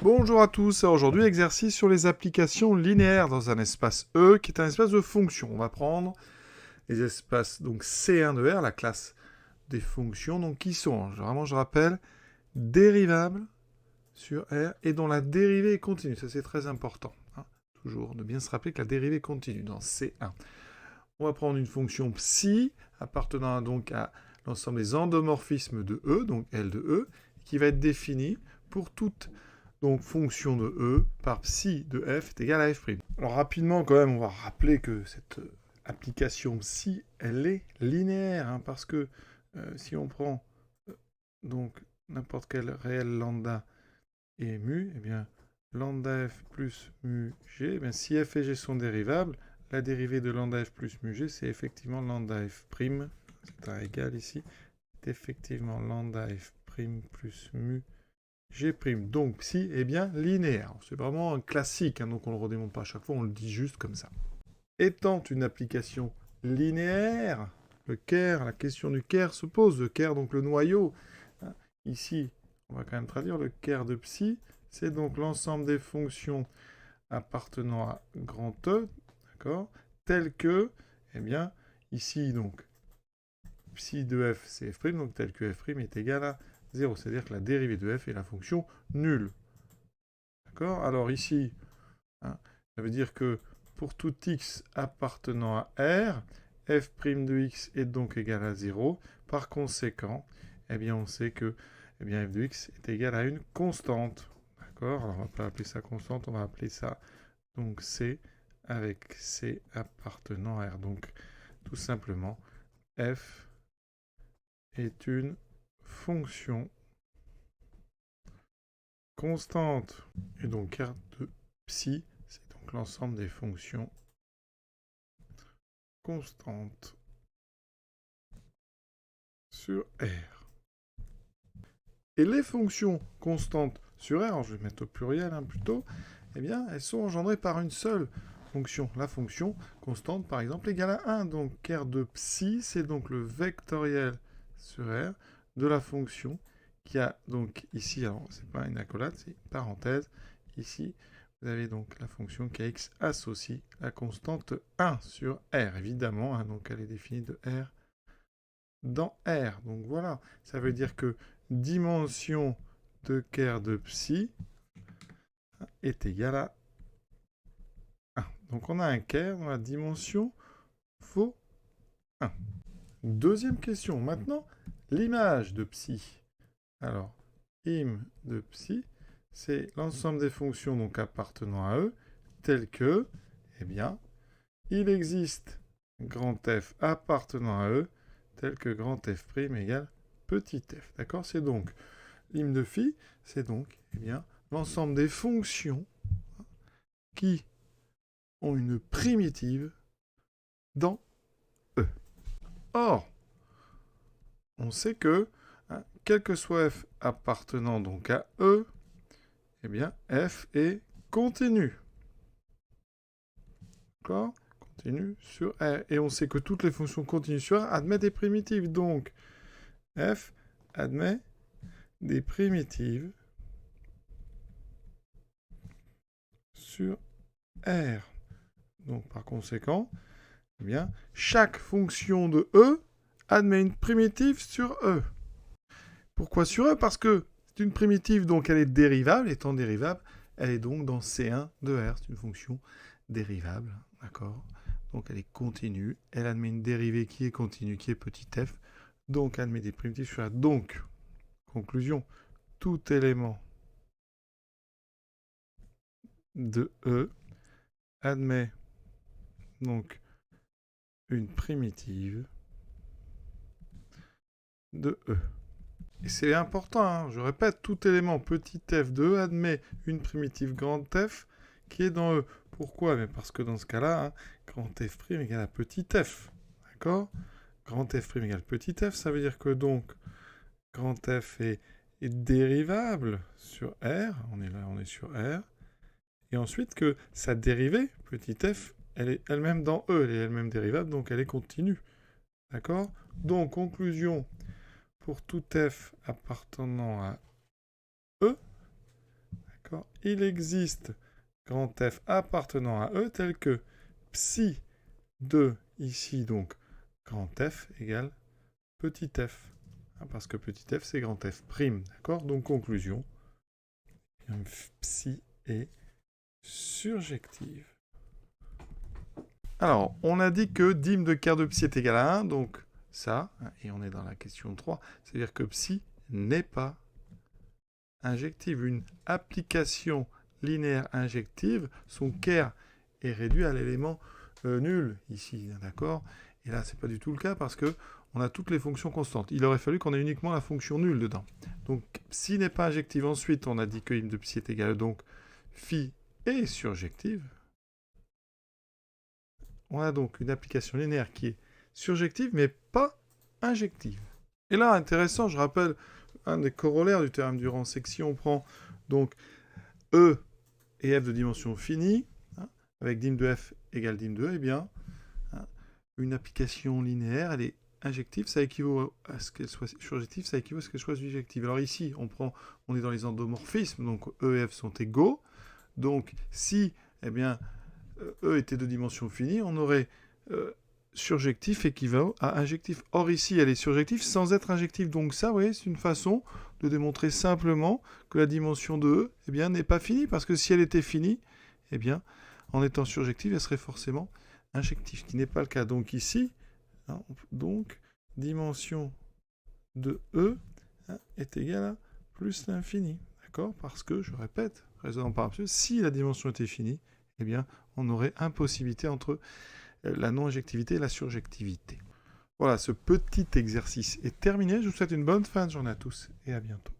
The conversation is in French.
Bonjour à tous, aujourd'hui exercice sur les applications linéaires dans un espace E qui est un espace de fonctions. On va prendre les espaces donc C1 de R, la classe des fonctions, donc qui sont, vraiment je rappelle, dérivables sur R et dont la dérivée est continue. Ça c'est très important, hein. Toujours de bien se rappeler que la dérivée est continue dans C1. On va prendre une fonction psi appartenant donc à l'ensemble des endomorphismes de E, donc L de E, qui va être définie pour toute donc fonction de E par psi de f est égal à f'. Alors rapidement quand même, on va rappeler que cette application psi, elle est linéaire, hein, parce que si on prend donc n'importe quel réel lambda et mu, eh bien lambda f plus mu g, eh bien, si f et g sont dérivables, la dérivée de lambda f plus mu g, c'est effectivement lambda f', c'est un égal ici, c'est effectivement lambda f' plus mu g'. Donc psi est bien linéaire. C'est vraiment un classique, hein, donc on ne le redémontre pas à chaque fois, on le dit juste comme ça. Étant une application linéaire, le ker, la question du ker se pose. Le ker, donc le noyau. Ici, on va quand même traduire le ker de psi. C'est donc l'ensemble des fonctions appartenant à grand E, d'accord, tel que, eh bien, ici, donc, psi de f, c'est f', donc tel que f' est égal à 0. C'est-à-dire que la dérivée de f est la fonction nulle. D'accord? Alors ici, hein, ça veut dire que pour tout x appartenant à R, f' de x est donc égal à 0. Par conséquent, eh bien, on sait que f de x est égal à une constante. D'accord? Alors on ne va pas appeler ça constante, on va appeler ça donc C avec C appartenant à R. Donc tout simplement, f est une fonction constante. Et donc R de psi, c'est donc l'ensemble des fonctions constantes sur R. Et les fonctions constantes sur R, alors je vais mettre au pluriel plutôt, eh bien, elles sont engendrées par une seule fonction. La fonction constante, par exemple, égale à 1. Donc R de psi, c'est donc le vectoriel sur R de la fonction qui a donc ici, alors c'est pas une accolade, c'est une parenthèse. Ici, vous avez donc la fonction qui a x associe la constante 1 sur R, évidemment, hein, donc elle est définie de R dans R. Donc voilà, ça veut dire que dimension de ker de psi est égale à 1. Donc on a un ker dont la dimension vaut 1. Deuxième question, maintenant, l'image de psi. Alors, im de psi, c'est l'ensemble des fonctions donc appartenant à eux, telles que, eh bien, il existe grand F appartenant à eux, tel que grand F' égale petit f. D'accord? C'est donc l'im de phi, c'est donc eh bien, l'ensemble des fonctions qui ont une primitive dans E. Or, on sait que, hein, quel que soit f appartenant donc à E, eh bien, f est continu. D'accord? Continu sur R. Et on sait que toutes les fonctions continues sur R admettent des primitives. Donc, f admet des primitives sur R. Donc, par conséquent, eh bien, chaque fonction de E admet une primitive sur E. Pourquoi sur E? Parce que c'est une primitive, donc elle est dérivable. Étant dérivable, elle est donc dans C1 de R. C'est une fonction dérivable, d'accord? Donc elle est continue. Elle admet une dérivée qui est continue, qui est petit f. Donc elle admet des primitives sur R. Donc, conclusion, tout élément de E admet donc une primitive de E. Et c'est important, hein, je répète, tout élément petit f de E admet une primitive grande f qui est dans E. Pourquoi? Parce que dans ce cas-là, hein, grand f' égale à petit f. D'accord? Grand f' égale petit f, ça veut dire que donc grand f est dérivable sur R, on est là, on est sur R, et ensuite que sa dérivée, petit f, elle est elle-même dans E, elle est elle-même dérivable, donc elle est continue. D'accord? Donc, conclusion, pour tout f appartenant à E, d'accord? Il existe grand F appartenant à E tel que psi de, ici donc, grand F égale petit f. Parce que petit f, c'est grand F prime, d'accord? Donc, conclusion, psi est surjective. Alors, on a dit que dim de quart de psi est égal à 1, donc ça, et on est dans la question 3, c'est-à-dire que psi n'est pas injective. Une application linéaire injective, son ker est réduit à l'élément nul, ici, d'accord? Et là, c'est pas du tout le cas parce que on a toutes les fonctions constantes. Il aurait fallu qu'on ait uniquement la fonction nulle dedans. Donc, psi n'est pas injective. Ensuite, on a dit que dim de psi est égal, donc phi est surjective. On a donc une application linéaire qui est surjective, mais pas injective. Et là, intéressant, je rappelle un des corollaires du théorème du Durand-Seck. Si on prend donc E et F de dimension finie, avec dim de F égale dim de E, eh bien, une application linéaire, elle est injective, ça équivaut à ce qu'elle soit surjective, ça équivaut à ce qu'elle soit bijective. Alors ici, on est dans les endomorphismes, donc E et F sont égaux. Donc, si, eh bien, E était de dimension finie, on aurait surjectif équivaut à injectif. Or ici, elle est surjective sans être injective. Donc ça, vous voyez, c'est une façon de démontrer simplement que la dimension de E, eh bien, n'est pas finie, parce que si elle était finie, eh bien, en étant surjective, elle serait forcément injective, ce qui n'est pas le cas. Donc ici, donc, dimension de E est égale à plus l'infini. D'accord? Parce que, je répète, raisonnant par absolu, si la dimension était finie, eh bien, on aurait impossibilité entre la non-injectivité et la surjectivité. Voilà, ce petit exercice est terminé. Je vous souhaite une bonne fin de journée à tous et à bientôt.